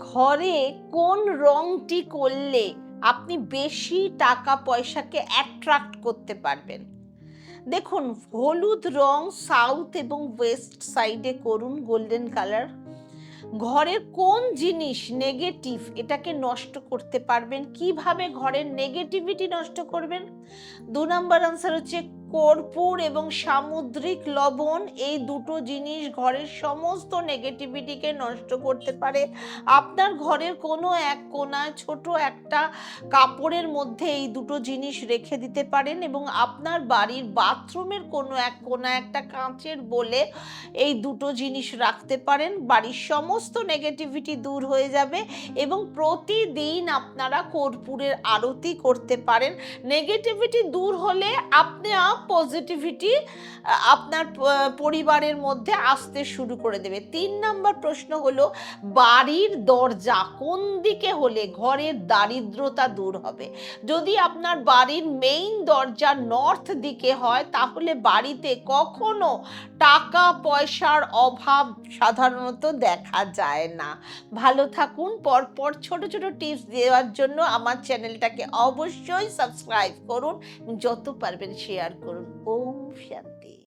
ঘরে কোন রংটি করলে আপনি বেশি টাকা পয়সাকে অ্যাট্রাক্ট করতে পারবেন? দেখুন, হলুদ রং সাউথ এবং ওয়েস্ট সাইডে করুন, গোল্ডেন কালার। ঘরের কোন জিনিস নেগেটিভ এটাকে নষ্ট করতে পারবেন, কিভাবে ঘরের নেগেটিভিটি নষ্ট করবেন? 2 নাম্বার আনসার হচ্ছে কর্পূর এবং সামুদ্রিক লবণ। এই দুটো জিনিস ঘরের সমস্ত নেগেটিভিটিকে নষ্ট করতে পারে। আপনার ঘরের কোনো এক কোণায় ছোট একটা কাপড়ের মধ্যে এই দুটো জিনিস রেখে দিতে পারেন এবং আপনার বাড়ির বাথরুমের কোনো এক কোণায় একটা কাঁচের বোলে এই দুটো জিনিস রাখতে পারেন। বাড়ির সমস্ত নেগেটিভিটি দূর হয়ে যাবে এবং প্রতিদিন আপনারা কর্পূরের আরতি করতে পারেন। নেগেটিভিটি দূর হলে আপনার পজিটিভিটি আপনার পরিবারের মধ্যে আসতে শুরু করে দেবে। 3 নাম্বার প্রশ্ন হলো, বাড়ির দরজা কোন দিকে হলে ঘরের দারিদ্রতা দূর হবে? যদি আপনার বাড়ির মেইন দরজা নর্থ দিকে হয় তাহলে বাড়িতে কখনো টাকা পয়সার অভাব সাধারণত দেখা যায় না। ভালো থাকুন। পরপর ছোট ছোট টিপস দেওয়ার জন্য আমার চ্যানেলটাকে অবশ্যই সাবস্ক্রাইব করুন, যত পারবেন শেয়ার করুন। ওম শান্তি।